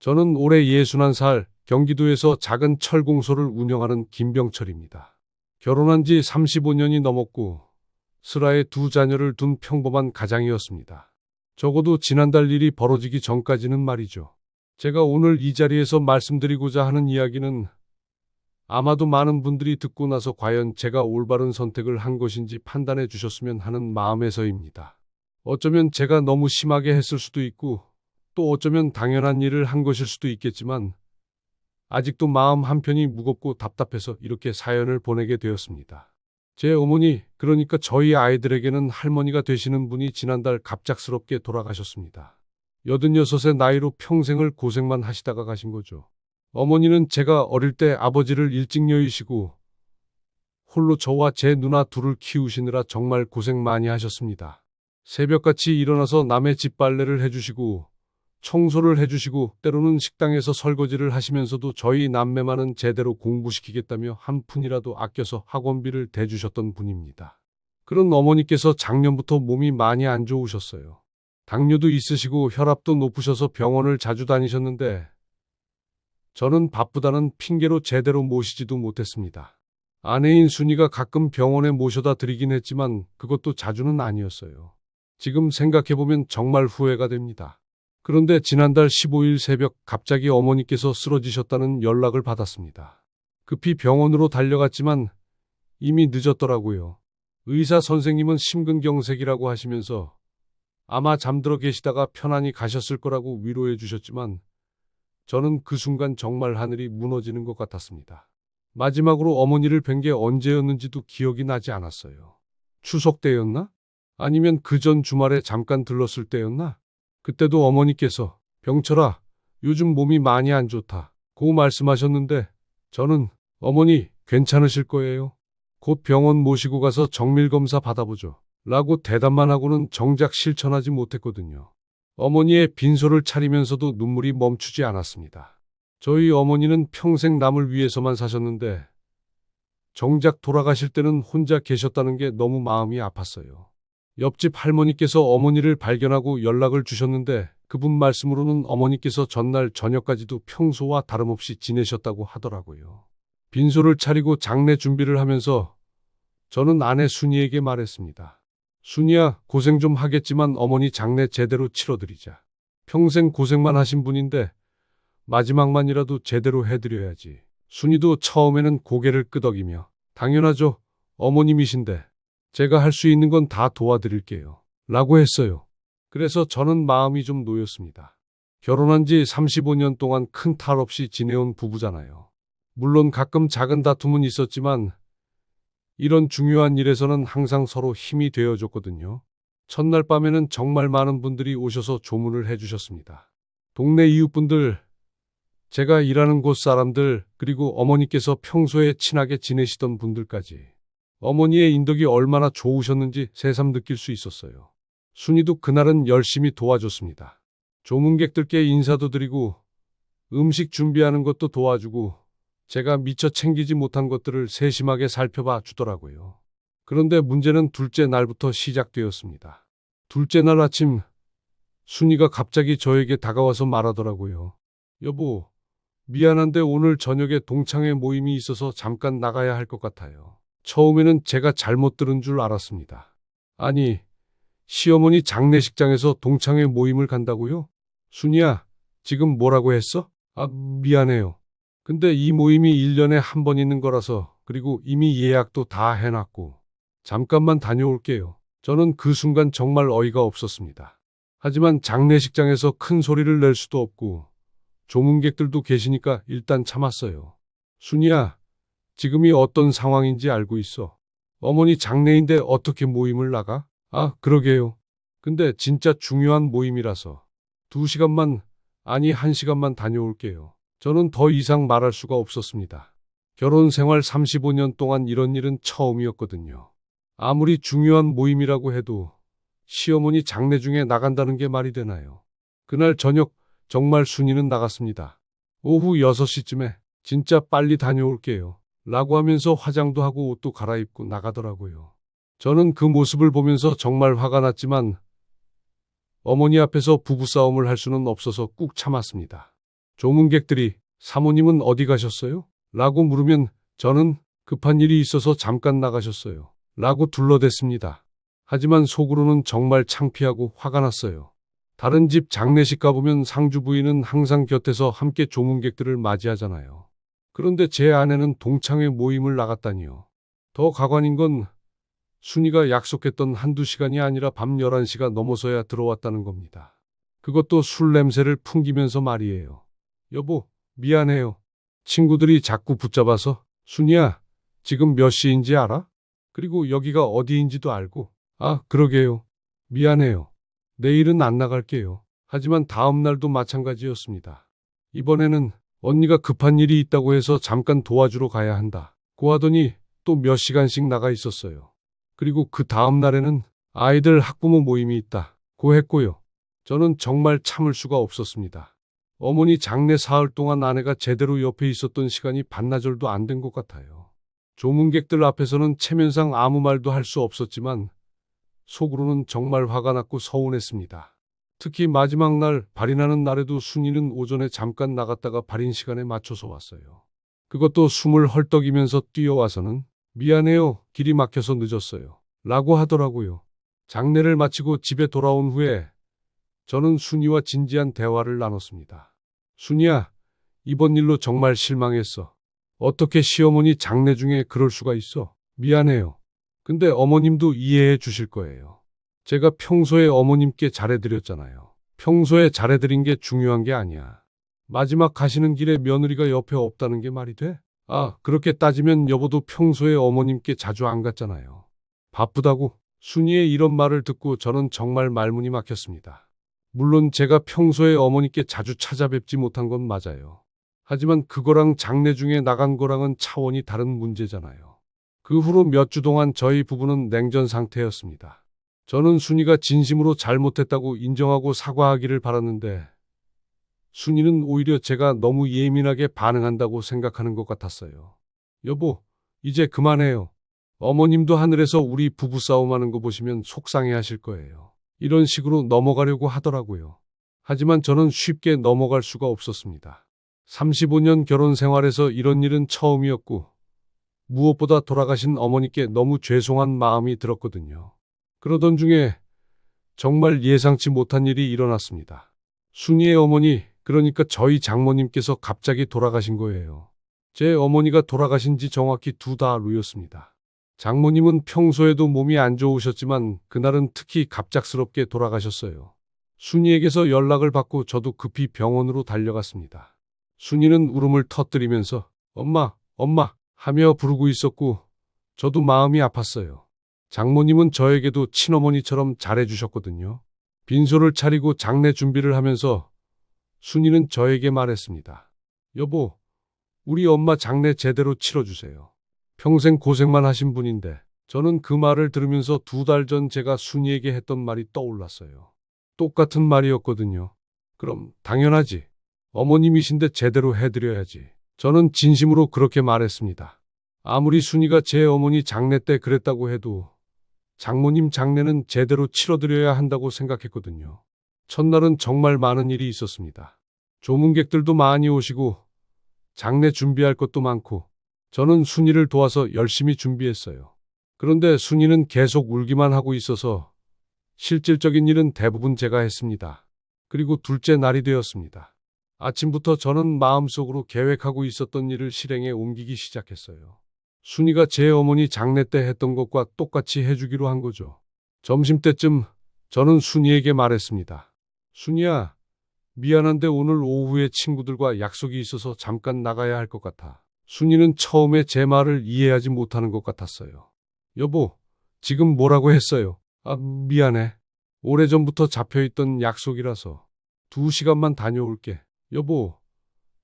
저는 올해 61살 경기도에서 작은 철공소를 운영하는 김병철입니다. 결혼한 지 35년이 넘었고 슬하에 두 자녀를 둔 평범한 가장이었습니다. 적어도 지난달 일이 벌어지기 전까지는 말이죠. 제가 오늘 이 자리에서 말씀드리고자 하는 이야기는 아마도 많은 분들이 듣고 나서 과연 제가 올바른 선택을 한 것인지 판단해 주셨으면 하는 마음에서입니다. 어쩌면 제가 너무 심하게 했을 수도 있고 또 어쩌면 당연한 일을 한 것일 수도 있겠지만 아직도 마음 한편이 무겁고 답답해서 이렇게 사연을 보내게 되었습니다. 제 어머니, 그러니까 저희 아이들에게는 할머니가 되시는 분이 지난달 갑작스럽게 돌아가셨습니다. 86의 나이로 평생을 고생만 하시다가 가신 거죠. 어머니는 제가 어릴 때 아버지를 일찍 여의시고 홀로 저와 제 누나 둘을 키우시느라 정말 고생 많이 하셨습니다. 새벽같이 일어나서 남의 집 빨래를 해주시고 청소를 해주시고 때로는 식당에서 설거지를 하시면서도 저희 남매만은 제대로 공부시키겠다며 한 푼이라도 아껴서 학원비를 대주셨던 분입니다. 그런 어머니께서 작년부터 몸이 많이 안 좋으셨어요. 당뇨도 있으시고 혈압도 높으셔서 병원을 자주 다니셨는데 저는 바쁘다는 핑계로 제대로 모시지도 못했습니다. 아내인 순이가 가끔 병원에 모셔다 드리긴 했지만 그것도 자주는 아니었어요. 지금 생각해보면 정말 후회가 됩니다. 그런데 지난달 15일 새벽 갑자기 어머니께서 쓰러지셨다는 연락을 받았습니다. 급히 병원으로 달려갔지만 이미 늦었더라고요. 의사 선생님은 심근경색이라고 하시면서 아마 잠들어 계시다가 편안히 가셨을 거라고 위로해 주셨지만 저는 그 순간 정말 하늘이 무너지는 것 같았습니다. 마지막으로 어머니를 뵌 게 언제였는지도 기억이 나지 않았어요. 추석 때였나? 아니면 그 전 주말에 잠깐 들렀을 때였나? 그때도 어머니께서 병철아, 요즘 몸이 많이 안 좋다고 말씀하셨는데 저는 어머니 괜찮으실 거예요. 곧 병원 모시고 가서 정밀검사 받아보죠. 라고 대답만 하고는 정작 실천하지 못했거든요. 어머니의 빈소를 차리면서도 눈물이 멈추지 않았습니다. 저희 어머니는 평생 남을 위해서만 사셨는데 정작 돌아가실 때는 혼자 계셨다는 게 너무 마음이 아팠어요. 옆집 할머니께서 어머니를 발견하고 연락을 주셨는데 그분 말씀으로는 어머니께서 전날 저녁까지도 평소와 다름없이 지내셨다고 하더라고요. 빈소를 차리고 장례 준비를 하면서 저는 아내 순이에게 말했습니다. 순이야, 고생 좀 하겠지만 어머니 장례 제대로 치러드리자. 평생 고생만 하신 분인데 마지막만이라도 제대로 해드려야지. 순이도 처음에는 고개를 끄덕이며 당연하죠. 어머님이신데 제가 할 수 있는 건 다 도와드릴게요. 라고 했어요. 그래서 저는 마음이 좀 놓였습니다. 결혼한 지 35년 동안 큰 탈 없이 지내온 부부잖아요. 물론 가끔 작은 다툼은 있었지만 이런 중요한 일에서는 항상 서로 힘이 되어줬거든요. 첫날 밤에는 정말 많은 분들이 오셔서 조문을 해주셨습니다. 동네 이웃분들, 제가 일하는 곳 사람들, 그리고 어머니께서 평소에 친하게 지내시던 분들까지. 어머니의 인덕이 얼마나 좋으셨는지 새삼 느낄 수 있었어요. 순이도 그날은 열심히 도와줬습니다. 조문객들께 인사도 드리고 음식 준비하는 것도 도와주고 제가 미처 챙기지 못한 것들을 세심하게 살펴봐 주더라고요. 그런데 문제는 둘째 날부터 시작되었습니다. 둘째 날 아침 순이가 갑자기 저에게 다가와서 말하더라고요. 여보, 미안한데 오늘 저녁에 동창회 모임이 있어서 잠깐 나가야 할 것 같아요. 처음에는 제가 잘못 들은 줄 알았습니다. 아니, 시어머니 장례식장에서 동창회 모임을 간다고요? 순이야, 지금 뭐라고 했어? 아, 미안해요. 근데 이 모임이 1년에 한 번 있는 거라서 그리고 이미 예약도 다 해놨고 잠깐만 다녀올게요. 저는 그 순간 정말 어이가 없었습니다. 하지만 장례식장에서 큰 소리를 낼 수도 없고 조문객들도 계시니까 일단 참았어요. 순이야, 지금이 어떤 상황인지 알고 있어. 어머니 장례인데 어떻게 모임을 나가? 아, 그러게요. 근데 진짜 중요한 모임이라서 2시간만, 아니 1시간만 다녀올게요. 저는 더 이상 말할 수가 없었습니다. 결혼 생활 35년 동안 이런 일은 처음이었거든요. 아무리 중요한 모임이라고 해도 시어머니 장례 중에 나간다는 게 말이 되나요? 그날 저녁 정말 순이는 나갔습니다. 오후 6시쯤에 진짜 빨리 다녀올게요. 라고 하면서 화장도 하고 옷도 갈아입고 나가더라고요. 저는 그 모습을 보면서 정말 화가 났지만 어머니 앞에서 부부싸움을 할 수는 없어서 꾹 참았습니다. 조문객들이 사모님은 어디 가셨어요? 라고 물으면 저는 급한 일이 있어서 잠깐 나가셨어요. 라고 둘러댔습니다. 하지만 속으로는 정말 창피하고 화가 났어요. 다른 집 장례식 가보면 상주 부인은 항상 곁에서 함께 조문객들을 맞이하잖아요. 그런데 제 아내는 동창회 모임을 나갔다니요. 더 가관인 건 순이가 약속했던 한두 시간이 아니라 밤 11시가 넘어서야 들어왔다는 겁니다. 그것도 술 냄새를 풍기면서 말이에요. 여보, 미안해요. 친구들이 자꾸 붙잡아서 순이야, 지금 몇 시인지 알아? 그리고 여기가 어디인지도 알고. 아, 그러게요. 미안해요. 내일은 안 나갈게요. 하지만 다음 날도 마찬가지였습니다. 이번에는 언니가 급한 일이 있다고 해서 잠깐 도와주러 가야 한다. 고 하더니 또 몇 시간씩 나가 있었어요. 그리고 그 다음 날에는 아이들 학부모 모임이 있다. 고 했고요. 저는 정말 참을 수가 없었습니다. 어머니 장례 사흘 동안 아내가 제대로 옆에 있었던 시간이 반나절도 안 된 것 같아요. 조문객들 앞에서는 체면상 아무 말도 할 수 없었지만 속으로는 정말 화가 났고 서운했습니다. 특히 마지막 날 발인하는 날에도 순이는 오전에 잠깐 나갔다가 발인 시간에 맞춰서 왔어요. 그것도 숨을 헐떡이면서 뛰어와서는 미안해요. 길이 막혀서 늦었어요. 라고 하더라고요. 장례를 마치고 집에 돌아온 후에 저는 순이와 진지한 대화를 나눴습니다. 순이야, 이번 일로 정말 실망했어. 어떻게 시어머니 장례 중에 그럴 수가 있어? 미안해요. 근데 어머님도 이해해 주실 거예요. 제가 평소에 어머님께 잘해드렸잖아요. 평소에 잘해드린 게 중요한 게 아니야. 마지막 가시는 길에 며느리가 옆에 없다는 게 말이 돼? 아, 그렇게 따지면 여보도 평소에 어머님께 자주 안 갔잖아요. 바쁘다고. 순이의 이런 말을 듣고 저는 정말 말문이 막혔습니다. 물론 제가 평소에 어머니께 자주 찾아뵙지 못한 건 맞아요. 하지만 그거랑 장례 중에 나간 거랑은 차원이 다른 문제잖아요. 그 후로 몇 주 동안 저희 부부는 냉전 상태였습니다. 저는 순이가 진심으로 잘못했다고 인정하고 사과하기를 바랐는데 순이는 오히려 제가 너무 예민하게 반응한다고 생각하는 것 같았어요. 여보, 이제 그만해요. 어머님도 하늘에서 우리 부부싸움하는 거 보시면 속상해 하실 거예요. 이런 식으로 넘어가려고 하더라고요. 하지만 저는 쉽게 넘어갈 수가 없었습니다. 35년 결혼 생활에서 이런 일은 처음이었고 무엇보다 돌아가신 어머니께 너무 죄송한 마음이 들었거든요. 그러던 중에 정말 예상치 못한 일이 일어났습니다. 순이의 어머니, 그러니까 저희 장모님께서 갑자기 돌아가신 거예요. 제 어머니가 돌아가신 지 정확히 2달후였습니다. 장모님은 평소에도 몸이 안 좋으셨지만 그날은 특히 갑작스럽게 돌아가셨어요. 순이에게서 연락을 받고 저도 급히 병원으로 달려갔습니다. 순이는 울음을 터뜨리면서 엄마, 엄마 하며 부르고 있었고 저도 마음이 아팠어요. 장모님은 저에게도 친어머니처럼 잘해주셨거든요. 빈소를 차리고 장례 준비를 하면서 순이는 저에게 말했습니다. 여보, 우리 엄마 장례 제대로 치러주세요. 평생 고생만 하신 분인데. 저는 그 말을 들으면서 2달 전 제가 순이에게 했던 말이 떠올랐어요. 똑같은 말이었거든요. 그럼 당연하지. 어머님이신데 제대로 해드려야지. 저는 진심으로 그렇게 말했습니다. 아무리 순이가 제 어머니 장례 때 그랬다고 해도 장모님 장례는 제대로 치러드려야 한다고 생각했거든요. 첫날은 정말 많은 일이 있었습니다. 조문객들도 많이 오시고 장례 준비할 것도 많고 저는 순이를 도와서 열심히 준비했어요. 그런데 순이는 계속 울기만 하고 있어서 실질적인 일은 대부분 제가 했습니다. 그리고 둘째 날이 되었습니다. 아침부터 저는 마음속으로 계획하고 있었던 일을 실행에 옮기기 시작했어요. 순이가 제 어머니 장례 때 했던 것과 똑같이 해주기로 한 거죠. 점심때쯤 저는 순이에게 말했습니다. 순이야, 미안한데 오늘 오후에 친구들과 약속이 있어서 잠깐 나가야 할 것 같아. 순이는 처음에 제 말을 이해하지 못하는 것 같았어요. 여보, 지금 뭐라고 했어요? 아, 미안해. 오래전부터 잡혀있던 약속이라서 2시간만 다녀올게. 여보,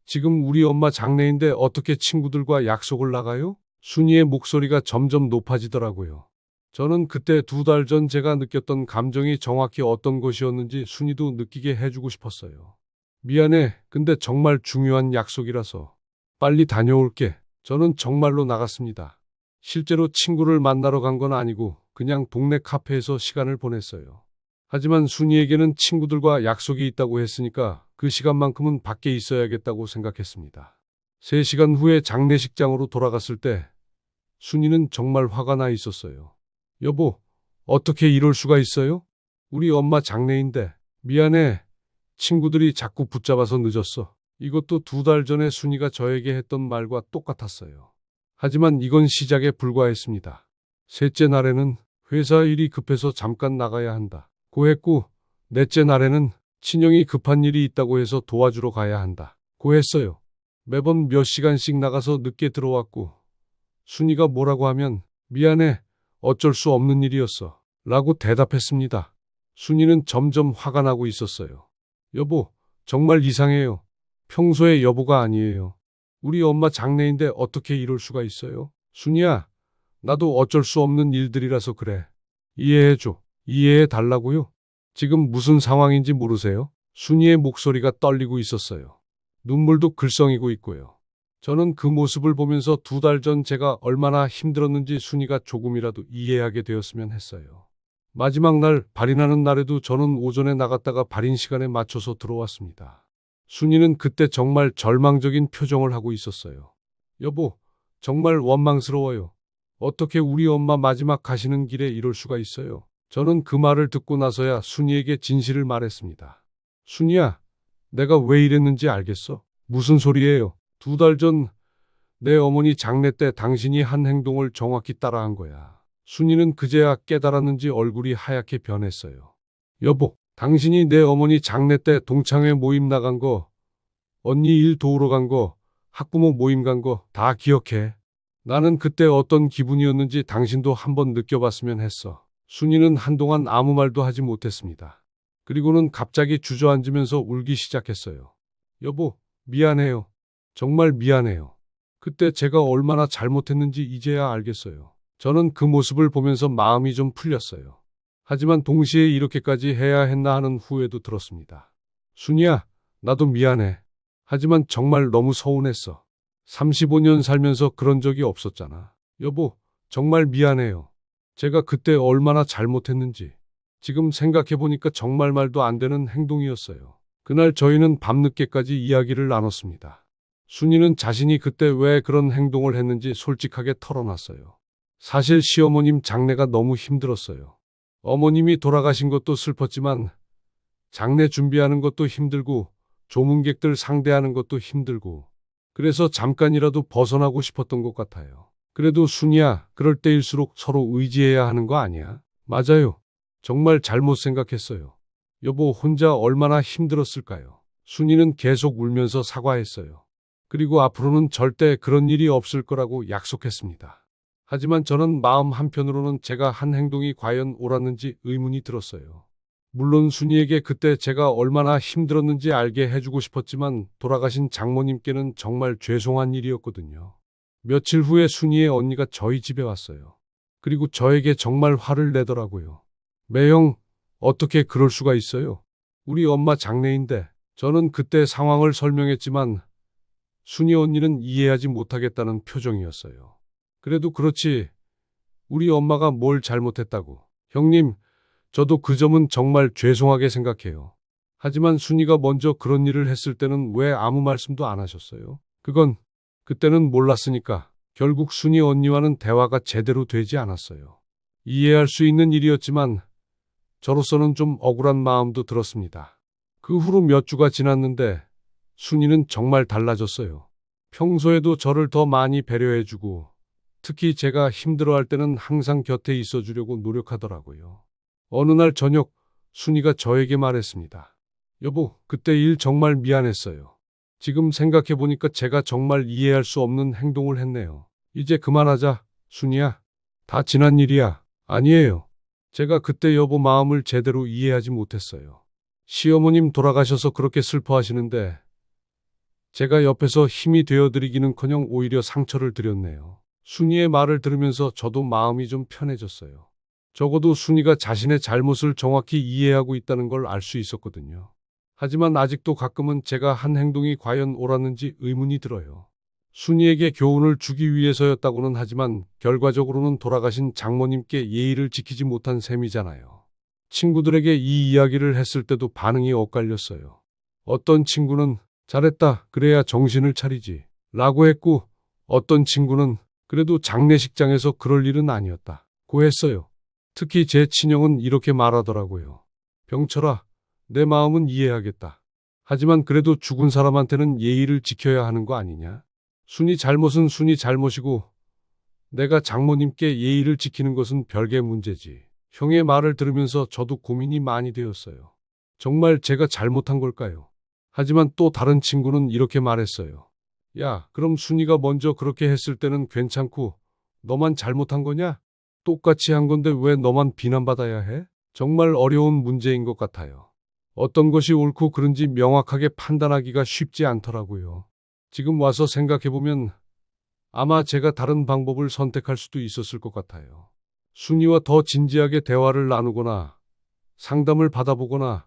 지금 우리 엄마 장례인데 어떻게 친구들과 약속을 나가요? 순이의 목소리가 점점 높아지더라고요. 저는 그때 2달 전 제가 느꼈던 감정이 정확히 어떤 것이었는지 순이도 느끼게 해주고 싶었어요. 미안해. 근데 정말 중요한 약속이라서 빨리 다녀올게. 저는 정말로 나갔습니다. 실제로 친구를 만나러 간 건 아니고 그냥 동네 카페에서 시간을 보냈어요. 하지만 순이에게는 친구들과 약속이 있다고 했으니까 그 시간만큼은 밖에 있어야겠다고 생각했습니다. 3시간 후에 장례식장으로 돌아갔을 때 순이는 정말 화가 나 있었어요. 여보, 어떻게 이럴 수가 있어요? 우리 엄마 장례인데. 미안해. 친구들이 자꾸 붙잡아서 늦었어. 이것도 2달 전에 순이가 저에게 했던 말과 똑같았어요. 하지만 이건 시작에 불과했습니다. 셋째 날에는 회사 일이 급해서 잠깐 나가야 한다 고 했고, 넷째 날에는 친형이 급한 일이 있다고 해서 도와주러 가야 한다 고 했어요. 매번 몇 시간씩 나가서 늦게 들어왔고, 순이가 뭐라고 하면 미안해, 어쩔 수 없는 일이었어 라고 대답했습니다. 순이는 점점 화가 나고 있었어요. 여보, 정말 이상해요. 평소에 여보가 아니에요. 우리 엄마 장례인데 어떻게 이럴 수가 있어요? 순이야, 나도 어쩔 수 없는 일들이라서 그래. 이해해줘. 이해해 달라고요? 지금 무슨 상황인지 모르세요? 순이의 목소리가 떨리고 있었어요. 눈물도 글썽이고 있고요. 저는 그 모습을 보면서 2달 전 제가 얼마나 힘들었는지 순이가 조금이라도 이해하게 되었으면 했어요. 마지막 날 발인하는 날에도 저는 오전에 나갔다가 발인 시간에 맞춰서 들어왔습니다. 순이는 그때 정말 절망적인 표정을 하고 있었어요. 여보, 정말 원망스러워요. 어떻게 우리 엄마 마지막 가시는 길에 이럴 수가 있어요? 저는 그 말을 듣고 나서야 순이에게 진실을 말했습니다. 순이야, 내가 왜 이랬는지 알겠어? 무슨 소리예요? 2달 전 내 어머니 장례 때 당신이 한 행동을 정확히 따라한 거야. 순이는 그제야 깨달았는지 얼굴이 하얗게 변했어요. 여보, 당신이 내 어머니 장례 때 동창회 모임 나간 거, 언니 일 도우러 간 거, 학부모 모임 간 거 다 기억해. 나는 그때 어떤 기분이었는지 당신도 한번 느껴봤으면 했어. 순이는 한동안 아무 말도 하지 못했습니다. 그리고는 갑자기 주저앉으면서 울기 시작했어요. 여보, 미안해요. 정말 미안해요. 그때 제가 얼마나 잘못했는지 이제야 알겠어요. 저는 그 모습을 보면서 마음이 좀 풀렸어요. 하지만 동시에 이렇게까지 해야 했나 하는 후회도 들었습니다. 순이야, 나도 미안해. 하지만 정말 너무 서운했어. 35년 살면서 그런 적이 없었잖아. 여보, 정말 미안해요. 제가 그때 얼마나 잘못했는지. 지금 생각해보니까 정말 말도 안 되는 행동이었어요. 그날 저희는 밤늦게까지 이야기를 나눴습니다. 순이는 자신이 그때 왜 그런 행동을 했는지 솔직하게 털어놨어요. 사실 시어머님 장례가 너무 힘들었어요. 어머님이 돌아가신 것도 슬펐지만 장례 준비하는 것도 힘들고 조문객들 상대하는 것도 힘들고 그래서 잠깐이라도 벗어나고 싶었던 것 같아요. 그래도 순이야, 그럴 때일수록 서로 의지해야 하는 거 아니야? 맞아요. 정말 잘못 생각했어요. 여보 혼자 얼마나 힘들었을까요? 순이는 계속 울면서 사과했어요. 그리고 앞으로는 절대 그런 일이 없을 거라고 약속했습니다. 하지만 저는 마음 한편으로는 제가 한 행동이 과연 옳았는지 의문이 들었어요. 물론 순이에게 그때 제가 얼마나 힘들었는지 알게 해주고 싶었지만 돌아가신 장모님께는 정말 죄송한 일이었거든요. 며칠 후에 순이의 언니가 저희 집에 왔어요. 그리고 저에게 정말 화를 내더라고요. 매형, 어떻게 그럴 수가 있어요? 우리 엄마 장례인데. 저는 그때 상황을 설명했지만 순이 언니는 이해하지 못하겠다는 표정이었어요. 그래도 그렇지. 우리 엄마가 뭘 잘못했다고. 형님, 저도 그 점은 정말 죄송하게 생각해요. 하지만 순이가 먼저 그런 일을 했을 때는 왜 아무 말씀도 안 하셨어요? 그때는 몰랐으니까. 결국 순이 언니와는 대화가 제대로 되지 않았어요. 이해할 수 있는 일이었지만 저로서는 좀 억울한 마음도 들었습니다. 그 후로 몇 주가 지났는데 순이는 정말 달라졌어요. 평소에도 저를 더 많이 배려해주고 특히 제가 힘들어할 때는 항상 곁에 있어주려고 노력하더라고요. 어느 날 저녁 순이가 저에게 말했습니다. 여보, 그때 일 정말 미안했어요. 지금 생각해보니까 제가 정말 이해할 수 없는 행동을 했네요. 이제 그만하자, 순이야. 다 지난 일이야. 아니에요. 제가 그때 여보 마음을 제대로 이해하지 못했어요. 시어머님 돌아가셔서 그렇게 슬퍼하시는데 제가 옆에서 힘이 되어드리기는커녕 오히려 상처를 드렸네요. 순이의 말을 들으면서 저도 마음이 좀 편해졌어요. 적어도 순이가 자신의 잘못을 정확히 이해하고 있다는 걸 알 수 있었거든요. 하지만 아직도 가끔은 제가 한 행동이 과연 옳았는지 의문이 들어요. 순이에게 교훈을 주기 위해서였다고는 하지만 결과적으로는 돌아가신 장모님께 예의를 지키지 못한 셈이잖아요. 친구들에게 이 이야기를 했을 때도 반응이 엇갈렸어요. 어떤 친구는 잘했다, 그래야 정신을 차리지 라고 했고, 어떤 친구는 그래도 장례식장에서 그럴 일은 아니었다 고 했어요. 특히 제 친형은 이렇게 말하더라고요. 병철아, 내 마음은 이해하겠다. 하지만 그래도 죽은 사람한테는 예의를 지켜야 하는 거 아니냐? 순이 잘못은 순이 잘못이고 내가 장모님께 예의를 지키는 것은 별개 문제지. 형의 말을 들으면서 저도 고민이 많이 되었어요. 정말 제가 잘못한 걸까요? 하지만 또 다른 친구는 이렇게 말했어요. 야, 그럼 순이가 먼저 그렇게 했을 때는 괜찮고 너만 잘못한 거냐? 똑같이 한 건데 왜 너만 비난받아야 해? 정말 어려운 문제인 것 같아요. 어떤 것이 옳고 그른지 명확하게 판단하기가 쉽지 않더라고요. 지금 와서 생각해보면 아마 제가 다른 방법을 선택할 수도 있었을 것 같아요. 순이와 더 진지하게 대화를 나누거나 상담을 받아보거나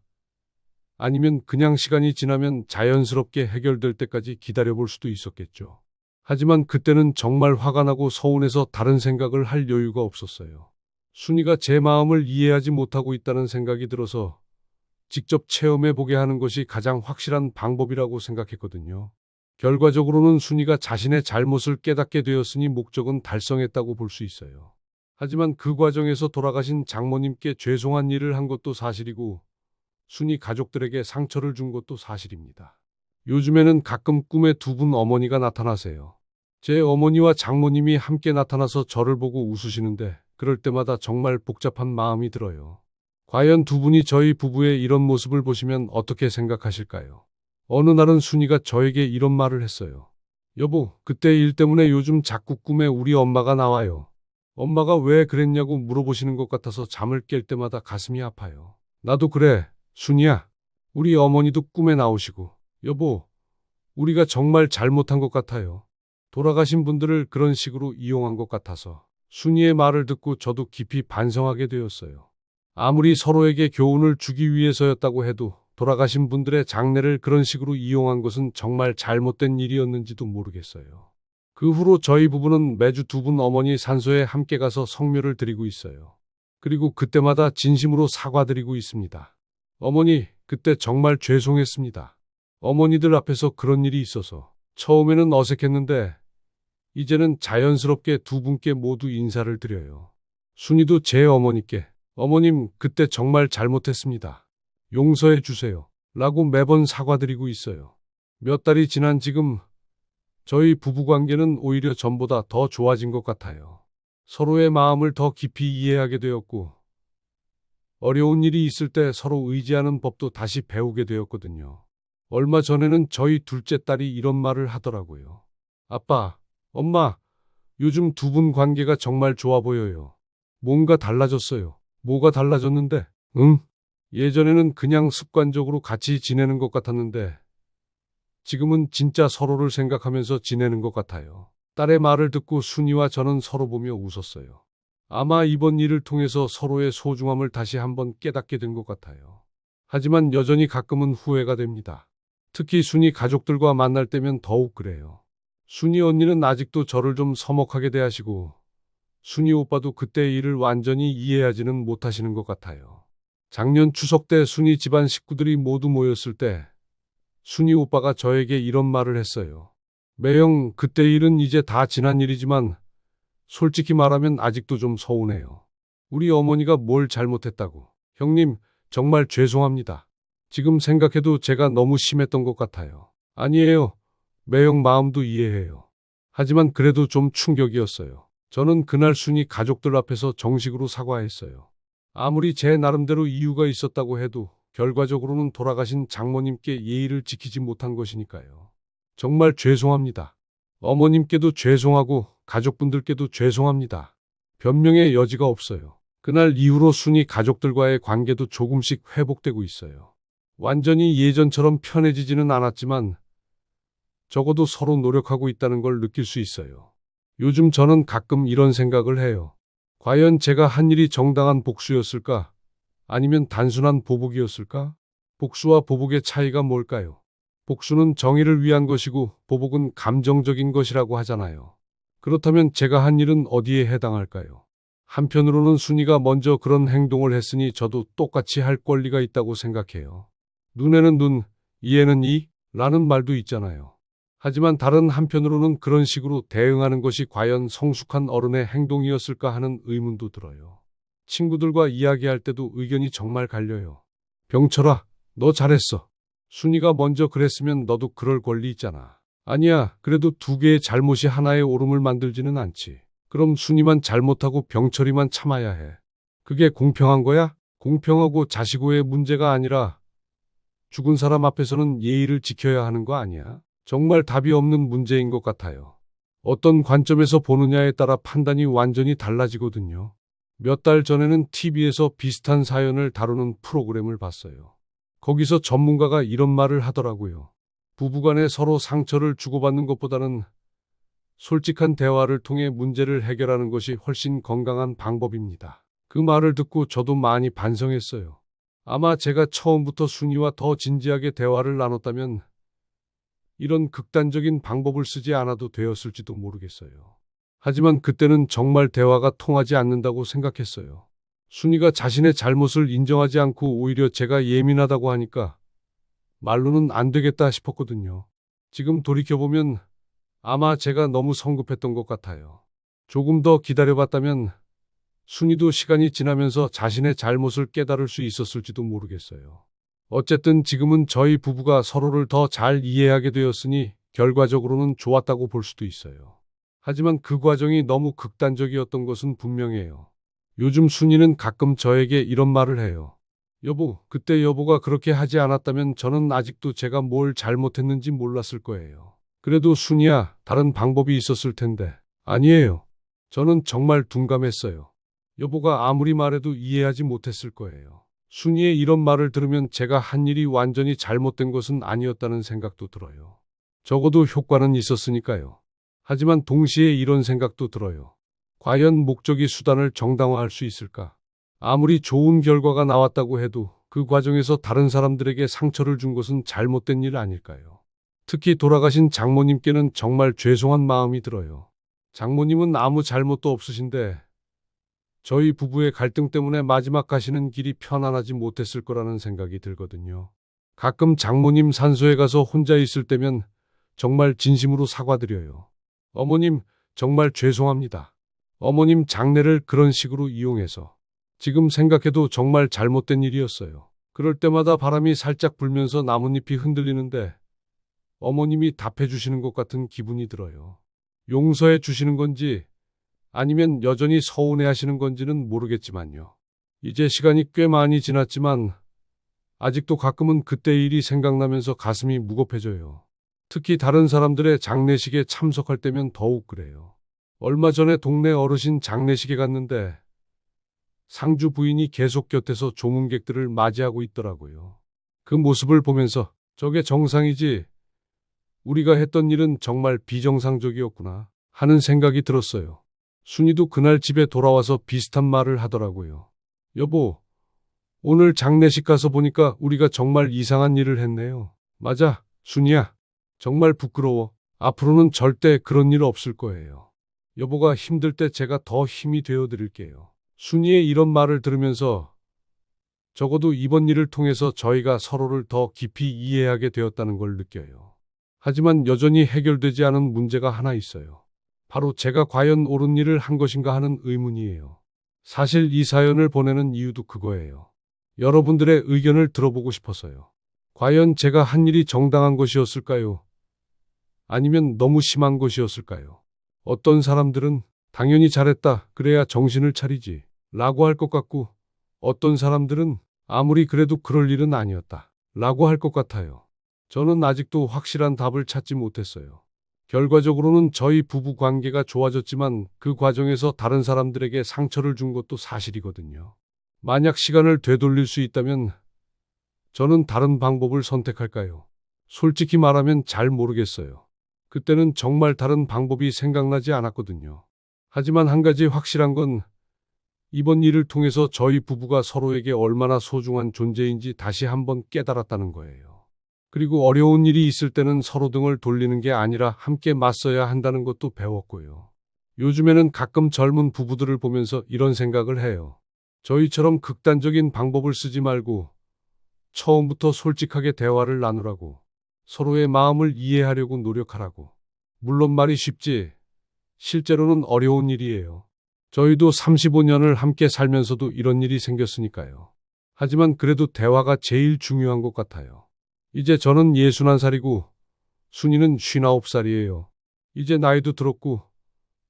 아니면 그냥 시간이 지나면 자연스럽게 해결될 때까지 기다려볼 수도 있었겠죠. 하지만 그때는 정말 화가 나고 서운해서 다른 생각을 할 여유가 없었어요. 순이가 제 마음을 이해하지 못하고 있다는 생각이 들어서 직접 체험해 보게 하는 것이 가장 확실한 방법이라고 생각했거든요. 결과적으로는 순이가 자신의 잘못을 깨닫게 되었으니 목적은 달성했다고 볼 수 있어요. 하지만 그 과정에서 돌아가신 장모님께 죄송한 일을 한 것도 사실이고 순이 가족들에게 상처를 준 것도 사실입니다. 요즘에는 가끔 꿈에 두 분 어머니가 나타나세요. 제 어머니와 장모님이 함께 나타나서 저를 보고 웃으시는데 그럴 때마다 정말 복잡한 마음이 들어요. 과연 두 분이 저희 부부의 이런 모습을 보시면 어떻게 생각하실까요? 어느 날은 순이가 저에게 이런 말을 했어요. 여보, 그때 일 때문에 요즘 자꾸 꿈에 우리 엄마가 나와요. 엄마가 왜 그랬냐고 물어보시는 것 같아서 잠을 깰 때마다 가슴이 아파요. 나도 그래, 순이야. 우리 어머니도 꿈에 나오시고. 여보, 우리가 정말 잘못한 것 같아요. 돌아가신 분들을 그런 식으로 이용한 것 같아서. 순이의 말을 듣고 저도 깊이 반성하게 되었어요. 아무리 서로에게 교훈을 주기 위해서였다고 해도 돌아가신 분들의 장례를 그런 식으로 이용한 것은 정말 잘못된 일이었는지도 모르겠어요. 그 후로 저희 부부는 매주 두 분 어머니 산소에 함께 가서 성묘를 드리고 있어요. 그리고 그때마다 진심으로 사과드리고 있습니다. 어머니, 그때 정말 죄송했습니다. 어머니들 앞에서 그런 일이 있어서 처음에는 어색했는데 이제는 자연스럽게 두 분께 모두 인사를 드려요. 순이도 제 어머니께 어머님, 그때 정말 잘못했습니다. 용서해 주세요. 라고 매번 사과드리고 있어요. 몇 달이 지난 지금 저희 부부관계는 오히려 전보다 더 좋아진 것 같아요. 서로의 마음을 더 깊이 이해하게 되었고 어려운 일이 있을 때 서로 의지하는 법도 다시 배우게 되었거든요. 얼마 전에는 저희 둘째 딸이 이런 말을 하더라고요. 아빠, 엄마, 요즘 두 분 관계가 정말 좋아 보여요. 뭔가 달라졌어요. 뭐가 달라졌는데? 응? 예전에는 그냥 습관적으로 같이 지내는 것 같았는데 지금은 진짜 서로를 생각하면서 지내는 것 같아요. 딸의 말을 듣고 순이와 저는 서로 보며 웃었어요. 아마 이번 일을 통해서 서로의 소중함을 다시 한번 깨닫게 된 것 같아요. 하지만 여전히 가끔은 후회가 됩니다. 특히 순이 가족들과 만날 때면 더욱 그래요. 순이 언니는 아직도 저를 좀 서먹하게 대하시고 순이 오빠도 그때의 일을 완전히 이해하지는 못하시는 것 같아요. 작년 추석 때 순이 집안 식구들이 모두 모였을 때 순이 오빠가 저에게 이런 말을 했어요. 매형, 그때 일은 이제 다 지난 일이지만 솔직히 말하면 아직도 좀 서운해요. 우리 어머니가 뭘 잘못했다고. 형님, 정말 죄송합니다. 지금 생각해도 제가 너무 심했던 것 같아요. 아니에요. 매형 마음도 이해해요. 하지만 그래도 좀 충격이었어요. 저는 그날 순이 가족들 앞에서 정식으로 사과했어요. 아무리 제 나름대로 이유가 있었다고 해도 결과적으로는 돌아가신 장모님께 예의를 지키지 못한 것이니까요. 정말 죄송합니다. 어머님께도 죄송하고 가족분들께도 죄송합니다. 변명의 여지가 없어요. 그날 이후로 순이 가족들과의 관계도 조금씩 회복되고 있어요. 완전히 예전처럼 편해지지는 않았지만 적어도 서로 노력하고 있다는 걸 느낄 수 있어요. 요즘 저는 가끔 이런 생각을 해요. 과연 제가 한 일이 정당한 복수였을까? 아니면 단순한 보복이었을까? 복수와 보복의 차이가 뭘까요? 복수는 정의를 위한 것이고 보복은 감정적인 것이라고 하잖아요. 그렇다면 제가 한 일은 어디에 해당할까요? 한편으로는 순이가 먼저 그런 행동을 했으니 저도 똑같이 할 권리가 있다고 생각해요. 눈에는 눈, 이에는 이, 라는 말도 있잖아요. 하지만 다른 한편으로는 그런 식으로 대응하는 것이 과연 성숙한 어른의 행동이었을까 하는 의문도 들어요. 친구들과 이야기할 때도 의견이 정말 갈려요. 병철아, 너 잘했어. 순이가 먼저 그랬으면 너도 그럴 권리 있잖아. 아니야, 그래도 두 개의 잘못이 하나의 옳음을 만들지는 않지. 그럼 순이만 잘못하고 병철이만 참아야 해. 그게 공평한 거야? 공평하고 자시고의 문제가 아니라 죽은 사람 앞에서는 예의를 지켜야 하는 거 아니야? 정말 답이 없는 문제인 것 같아요. 어떤 관점에서 보느냐에 따라 판단이 완전히 달라지거든요. 몇 달 전에는 TV에서 비슷한 사연을 다루는 프로그램을 봤어요. 거기서 전문가가 이런 말을 하더라고요. 부부간에 서로 상처를 주고받는 것보다는 솔직한 대화를 통해 문제를 해결하는 것이 훨씬 건강한 방법입니다. 그 말을 듣고 저도 많이 반성했어요. 아마 제가 처음부터 순이와 더 진지하게 대화를 나눴다면 이런 극단적인 방법을 쓰지 않아도 되었을지도 모르겠어요. 하지만 그때는 정말 대화가 통하지 않는다고 생각했어요. 순이가 자신의 잘못을 인정하지 않고 오히려 제가 예민하다고 하니까 말로는 안 되겠다 싶었거든요. 지금 돌이켜보면 아마 제가 너무 성급했던 것 같아요. 조금 더 기다려봤다면 순이도 시간이 지나면서 자신의 잘못을 깨달을 수 있었을지도 모르겠어요. 어쨌든 지금은 저희 부부가 서로를 더 잘 이해하게 되었으니 결과적으로는 좋았다고 볼 수도 있어요. 하지만 그 과정이 너무 극단적이었던 것은 분명해요. 요즘 순이는 가끔 저에게 이런 말을 해요. 여보, 그때 여보가 그렇게 하지 않았다면 저는 아직도 제가 뭘 잘못했는지 몰랐을 거예요. 그래도 순이야, 다른 방법이 있었을 텐데. 아니에요. 저는 정말 둔감했어요. 여보가 아무리 말해도 이해하지 못했을 거예요. 순이의 이런 말을 들으면 제가 한 일이 완전히 잘못된 것은 아니었다는 생각도 들어요. 적어도 효과는 있었으니까요. 하지만 동시에 이런 생각도 들어요. 과연 목적이 수단을 정당화할 수 있을까? 아무리 좋은 결과가 나왔다고 해도 그 과정에서 다른 사람들에게 상처를 준 것은 잘못된 일 아닐까요? 특히 돌아가신 장모님께는 정말 죄송한 마음이 들어요. 장모님은 아무 잘못도 없으신데 저희 부부의 갈등 때문에 마지막 가시는 길이 편안하지 못했을 거라는 생각이 들거든요. 가끔 장모님 산소에 가서 혼자 있을 때면 정말 진심으로 사과드려요. 어머님, 정말 죄송합니다. 어머님 장례를 그런 식으로 이용해서. 지금 생각해도 정말 잘못된 일이었어요. 그럴 때마다 바람이 살짝 불면서 나뭇잎이 흔들리는데 어머님이 답해 주시는 것 같은 기분이 들어요. 용서해 주시는 건지 아니면 여전히 서운해 하시는 건지는 모르겠지만요. 이제 시간이 꽤 많이 지났지만 아직도 가끔은 그때 일이 생각나면서 가슴이 무겁해져요. 특히 다른 사람들의 장례식에 참석할 때면 더욱 그래요. 얼마 전에 동네 어르신 장례식에 갔는데 상주 부인이 계속 곁에서 조문객들을 맞이하고 있더라고요. 그 모습을 보면서 저게 정상이지, 우리가 했던 일은 정말 비정상적이었구나 하는 생각이 들었어요. 순이도 그날 집에 돌아와서 비슷한 말을 하더라고요. 여보, 오늘 장례식 가서 보니까 우리가 정말 이상한 일을 했네요. 맞아, 순이야. 정말 부끄러워. 앞으로는 절대 그런 일 없을 거예요. 여보가 힘들 때 제가 더 힘이 되어 드릴게요. 순이의 이런 말을 들으면서 적어도 이번 일을 통해서 저희가 서로를 더 깊이 이해하게 되었다는 걸 느껴요. 하지만 여전히 해결되지 않은 문제가 하나 있어요. 바로 제가 과연 옳은 일을 한 것인가 하는 의문이에요. 사실 이 사연을 보내는 이유도 그거예요. 여러분들의 의견을 들어보고 싶어서요. 과연 제가 한 일이 정당한 것이었을까요? 아니면 너무 심한 것이었을까요? 어떤 사람들은 당연히 잘했다, 그래야 정신을 차리지 라고 할 것 같고, 어떤 사람들은 아무리 그래도 그럴 일은 아니었다 라고 할 것 같아요. 저는 아직도 확실한 답을 찾지 못했어요. 결과적으로는 저희 부부 관계가 좋아졌지만 그 과정에서 다른 사람들에게 상처를 준 것도 사실이거든요. 만약 시간을 되돌릴 수 있다면 저는 다른 방법을 선택할까요? 솔직히 말하면 잘 모르겠어요. 그때는 정말 다른 방법이 생각나지 않았거든요. 하지만 한 가지 확실한 건 이번 일을 통해서 저희 부부가 서로에게 얼마나 소중한 존재인지 다시 한번 깨달았다는 거예요. 그리고 어려운 일이 있을 때는 서로 등을 돌리는 게 아니라 함께 맞서야 한다는 것도 배웠고요. 요즘에는 가끔 젊은 부부들을 보면서 이런 생각을 해요. 저희처럼 극단적인 방법을 쓰지 말고 처음부터 솔직하게 대화를 나누라고, 서로의 마음을 이해하려고 노력하라고. 물론 말이 쉽지 실제로는 어려운 일이에요. 저희도 35년을 함께 살면서도 이런 일이 생겼으니까요. 하지만 그래도 대화가 제일 중요한 것 같아요. 이제 저는 61살이고 순이는 59살이에요. 이제 나이도 들었고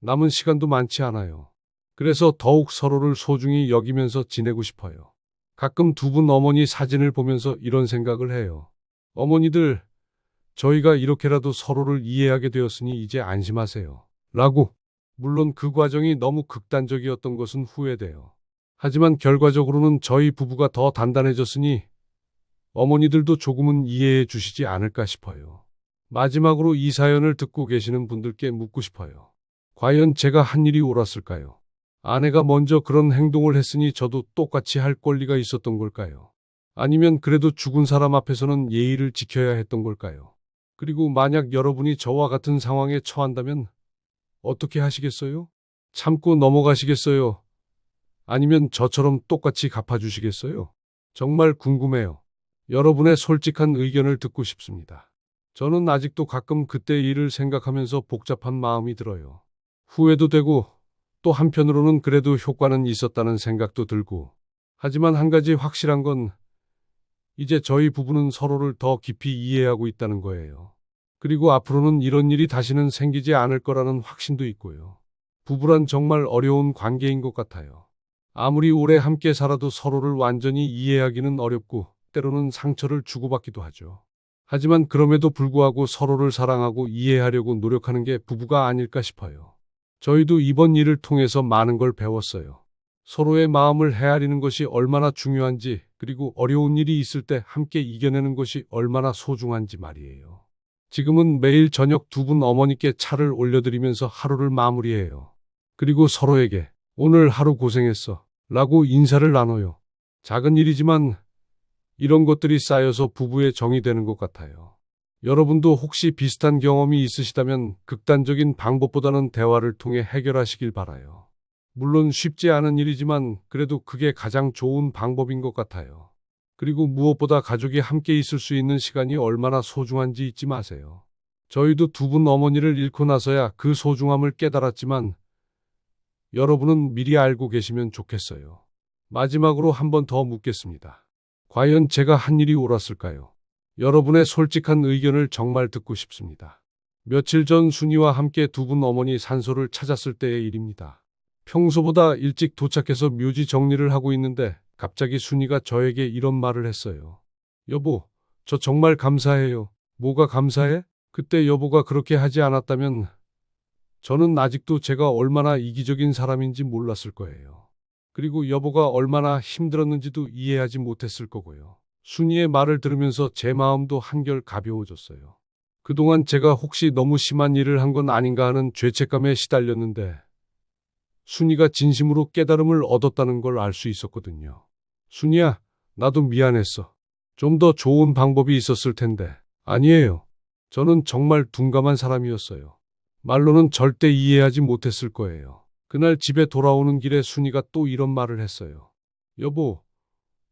남은 시간도 많지 않아요. 그래서 더욱 서로를 소중히 여기면서 지내고 싶어요. 가끔 두 분 어머니 사진을 보면서 이런 생각을 해요. 어머니들, 저희가 이렇게라도 서로를 이해하게 되었으니 이제 안심하세요. 라고. 물론 그 과정이 너무 극단적이었던 것은 후회돼요. 하지만 결과적으로는 저희 부부가 더 단단해졌으니 어머니들도 조금은 이해해 주시지 않을까 싶어요. 마지막으로 이 사연을 듣고 계시는 분들께 묻고 싶어요. 과연 제가 한 일이 옳았을까요? 아내가 먼저 그런 행동을 했으니 저도 똑같이 할 권리가 있었던 걸까요? 아니면 그래도 죽은 사람 앞에서는 예의를 지켜야 했던 걸까요? 그리고 만약 여러분이 저와 같은 상황에 처한다면 어떻게 하시겠어요? 참고 넘어가시겠어요? 아니면 저처럼 똑같이 갚아주시겠어요? 정말 궁금해요. 여러분의 솔직한 의견을 듣고 싶습니다. 저는 아직도 가끔 그때 일을 생각하면서 복잡한 마음이 들어요. 후회도 되고 또 한편으로는 그래도 효과는 있었다는 생각도 들고. 하지만 한 가지 확실한 건 이제 저희 부부는 서로를 더 깊이 이해하고 있다는 거예요. 그리고 앞으로는 이런 일이 다시는 생기지 않을 거라는 확신도 있고요. 부부란 정말 어려운 관계인 것 같아요. 아무리 오래 함께 살아도 서로를 완전히 이해하기는 어렵고 때로는 상처를 주고받기도 하죠. 하지만 그럼에도 불구하고 서로를 사랑하고 이해하려고 노력하는 게 부부가 아닐까 싶어요. 저희도 이번 일을 통해서 많은 걸 배웠어요. 서로의 마음을 헤아리는 것이 얼마나 중요한지, 그리고 어려운 일이 있을 때 함께 이겨내는 것이 얼마나 소중한지 말이에요. 지금은 매일 저녁 두 분 어머니께 차를 올려드리면서 하루를 마무리해요. 그리고 서로에게 오늘 하루 고생했어 라고 인사를 나눠요. 작은 일이지만 이런 것들이 쌓여서 부부의 정이 되는 것 같아요. 여러분도 혹시 비슷한 경험이 있으시다면 극단적인 방법보다는 대화를 통해 해결하시길 바라요. 물론 쉽지 않은 일이지만 그래도 그게 가장 좋은 방법인 것 같아요. 그리고 무엇보다 가족이 함께 있을 수 있는 시간이 얼마나 소중한지 잊지 마세요. 저희도 두 분 어머니를 잃고 나서야 그 소중함을 깨달았지만 여러분은 미리 알고 계시면 좋겠어요. 마지막으로 한 번 더 묻겠습니다. 과연 제가 한 일이 옳았을까요? 여러분의 솔직한 의견을 정말 듣고 싶습니다. 며칠 전 순이와 함께 두 분 어머니 산소를 찾았을 때의 일입니다. 평소보다 일찍 도착해서 묘지 정리를 하고 있는데 갑자기 순이가 저에게 이런 말을 했어요. 여보, 저 정말 감사해요. 뭐가 감사해? 그때 여보가 그렇게 하지 않았다면 저는 아직도 제가 얼마나 이기적인 사람인지 몰랐을 거예요. 그리고 여보가 얼마나 힘들었는지도 이해하지 못했을 거고요. 순이의 말을 들으면서 제 마음도 한결 가벼워졌어요. 그동안 제가 혹시 너무 심한 일을 한 건 아닌가 하는 죄책감에 시달렸는데 순이가 진심으로 깨달음을 얻었다는 걸 알 수 있었거든요. 순이야, 나도 미안했어. 좀 더 좋은 방법이 있었을 텐데. 아니에요. 저는 정말 둔감한 사람이었어요. 말로는 절대 이해하지 못했을 거예요. 그날 집에 돌아오는 길에 순이가 또 이런 말을 했어요. 여보,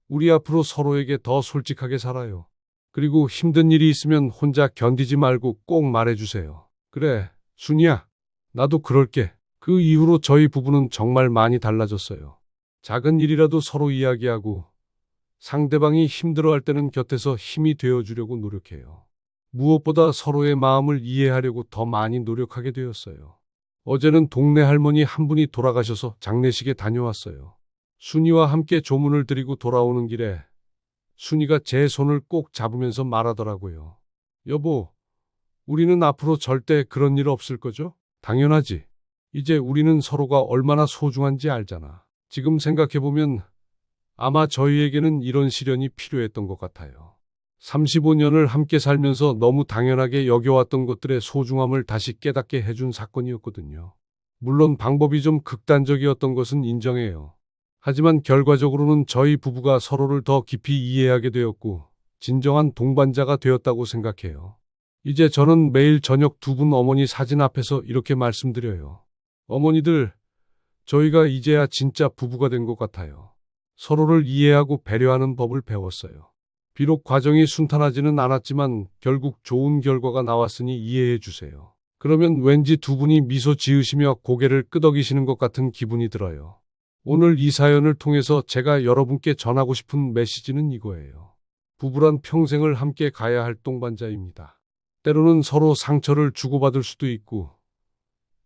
우리 앞으로 서로에게 더 솔직하게 살아요. 그리고 힘든 일이 있으면 혼자 견디지 말고 꼭 말해주세요. 그래, 순이야. 나도 그럴게. 그 이후로 저희 부부는 정말 많이 달라졌어요. 작은 일이라도 서로 이야기하고 상대방이 힘들어할 때는 곁에서 힘이 되어주려고 노력해요. 무엇보다 서로의 마음을 이해하려고 더 많이 노력하게 되었어요. 어제는 동네 할머니 한 분이 돌아가셔서 장례식에 다녀왔어요. 순이와 함께 조문을 드리고 돌아오는 길에 순이가 제 손을 꼭 잡으면서 말하더라고요. 여보, 우리는 앞으로 절대 그런 일 없을 거죠? 당연하지. 이제 우리는 서로가 얼마나 소중한지 알잖아. 지금 생각해보면 아마 저희에게는 이런 시련이 필요했던 것 같아요. 35년을 함께 살면서 너무 당연하게 여겨왔던 것들의 소중함을 다시 깨닫게 해준 사건이었거든요. 물론 방법이 좀 극단적이었던 것은 인정해요. 하지만 결과적으로는 저희 부부가 서로를 더 깊이 이해하게 되었고 진정한 동반자가 되었다고 생각해요. 이제 저는 매일 저녁 두 분 어머니 사진 앞에서 이렇게 말씀드려요. 어머니들, 저희가 이제야 진짜 부부가 된 것 같아요. 서로를 이해하고 배려하는 법을 배웠어요. 비록 과정이 순탄하지는 않았지만 결국 좋은 결과가 나왔으니 이해해 주세요. 그러면 왠지 두 분이 미소 지으시며 고개를 끄덕이시는 것 같은 기분이 들어요. 오늘 이 사연을 통해서 제가 여러분께 전하고 싶은 메시지는 이거예요. 부부란 평생을 함께 가야 할 동반자입니다. 때로는 서로 상처를 주고받을 수도 있고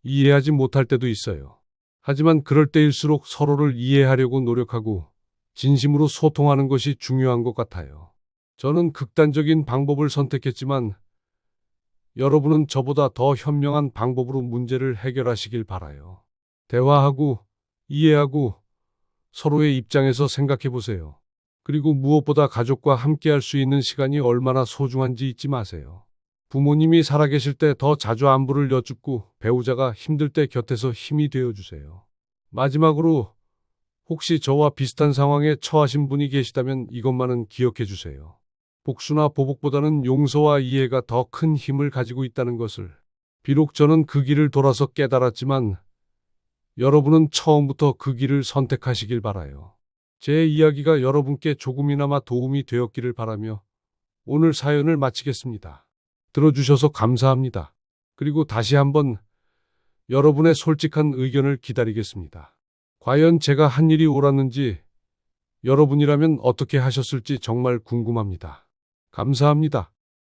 이해하지 못할 때도 있어요. 하지만 그럴 때일수록 서로를 이해하려고 노력하고 진심으로 소통하는 것이 중요한 것 같아요. 저는 극단적인 방법을 선택했지만 여러분은 저보다 더 현명한 방법으로 문제를 해결하시길 바라요. 대화하고 이해하고 서로의 입장에서 생각해 보세요. 그리고 무엇보다 가족과 함께할 수 있는 시간이 얼마나 소중한지 잊지 마세요. 부모님이 살아계실 때 더 자주 안부를 여쭙고 배우자가 힘들 때 곁에서 힘이 되어주세요. 마지막으로 혹시 저와 비슷한 상황에 처하신 분이 계시다면 이것만은 기억해 주세요. 복수나 보복보다는 용서와 이해가 더 큰 힘을 가지고 있다는 것을. 비록 저는 그 길을 돌아서 깨달았지만 여러분은 처음부터 그 길을 선택하시길 바라요. 제 이야기가 여러분께 조금이나마 도움이 되었기를 바라며 오늘 사연을 마치겠습니다. 들어주셔서 감사합니다. 그리고 다시 한번 여러분의 솔직한 의견을 기다리겠습니다. 과연 제가 한 일이 옳았는지 여러분이라면 어떻게 하셨을지 정말 궁금합니다. 감사합니다.